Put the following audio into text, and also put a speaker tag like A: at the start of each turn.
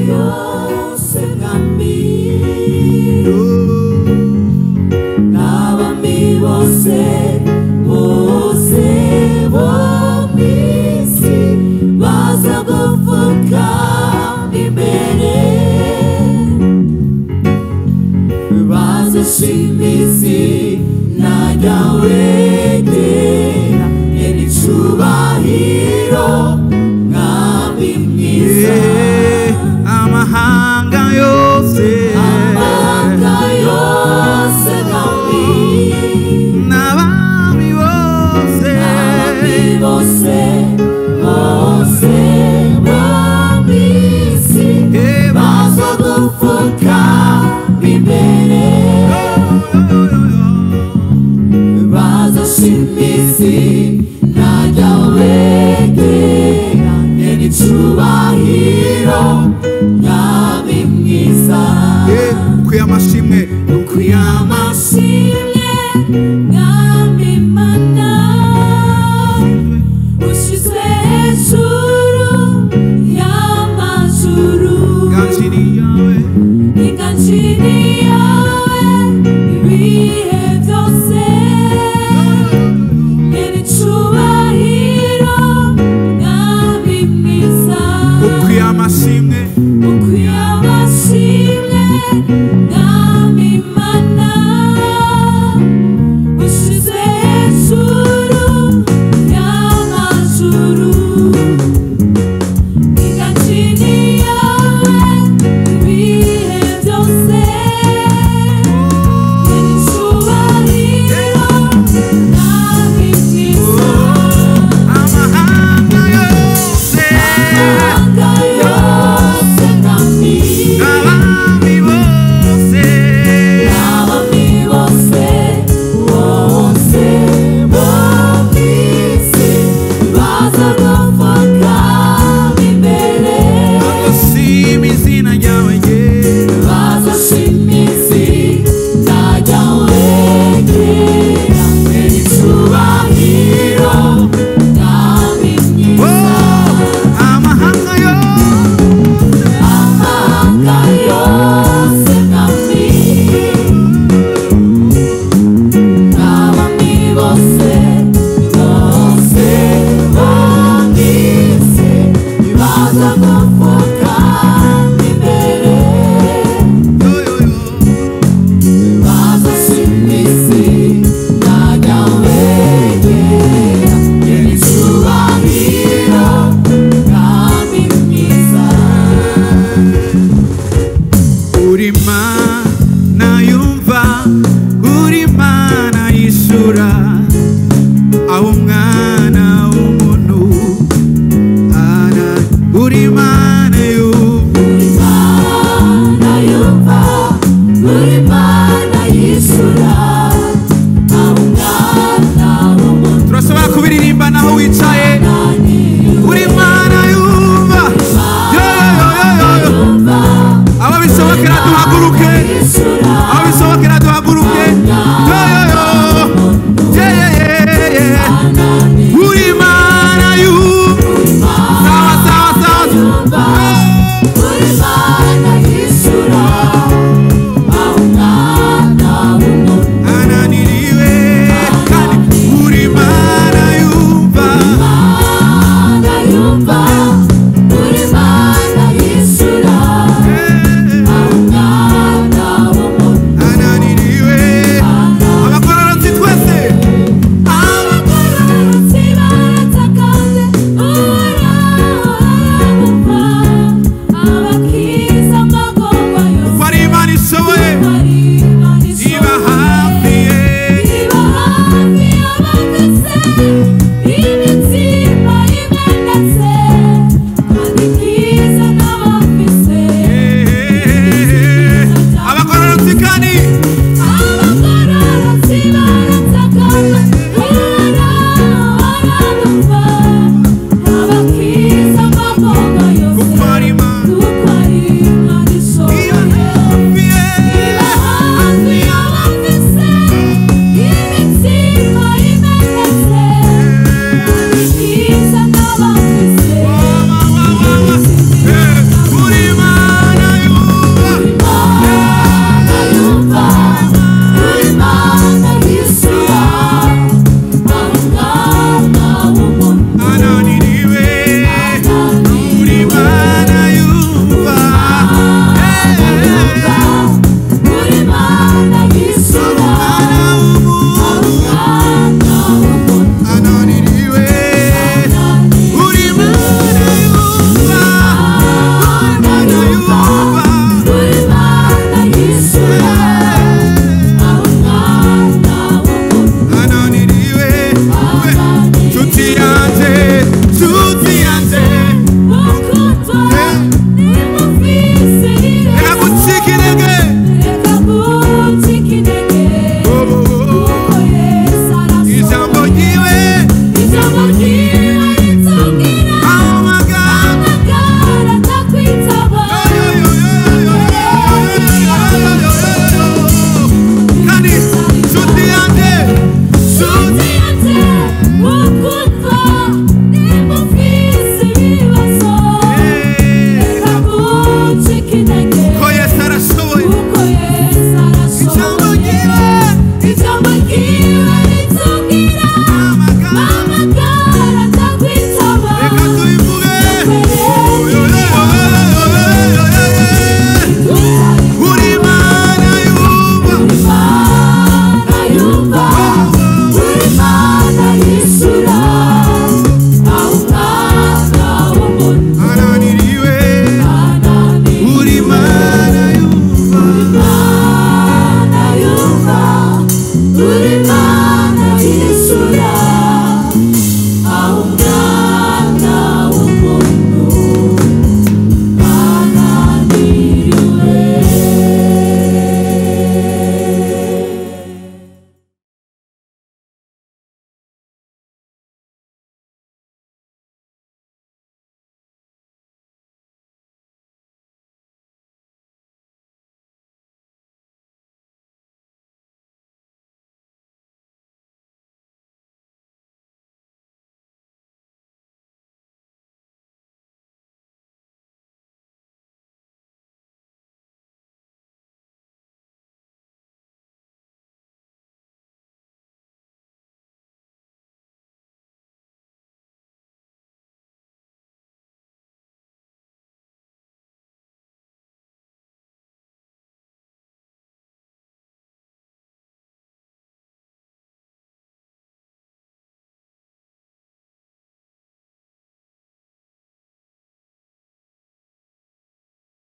A: yose nkambi n'abami bose bose bo mw'isi baza gupfukama imbere bazashima izina ryawe ryera n'icyubahiro mwami mwiza
B: amahanga yose
A: nkambi
B: n'abami bose
A: bose bose bo mw'isi baza gupfukama imbere bazashima izina ryawe ryera n'icyubahiro mwami mwiza
B: ukwiye amashimwe
A: ukwiye amashimwe mwami mana ushyizwe hejuru y'amajuru
B: inganjiri yawe
A: inganjiri yawe ibihe byose n'icyubahiro mwami mwiza
B: ukwiye amashimwe
A: ukwiye amashimwe mwami mana ushyizwe hejuru y'amajuru inganjiri yawe ibihe byose n'icyubahiro mwami mwiza
B: amahanga yose
A: amahanga yose nkambi
B: n'abami bose
A: n'abami bose bose bo mw'isi baza gupfukama imbere
B: bagashima izina ryawe ryera
A: bazashima izina ryawe ryera n'icyubahiro mwami mwiza
B: amahanga yose
A: amahanga yose nkambi n'abami bose bose bo mw'isi baza gupfukama imbere bazashima izina ryawe ryera n'icyubahiro mwami mwiza
B: uri mana yumva uri mana yishura aho umwana w'umuntu ara uri mana yumva
A: uri mana yumva uri mana yisura aho umwana w'umuntu
B: turashobora kubiririmba naho wicaye uri mana yumva
A: yumva
B: abo bisobokera duhaguruke
A: yisura
B: abo bisobokera duhaguruke uri mana yumva sawa sawa sawa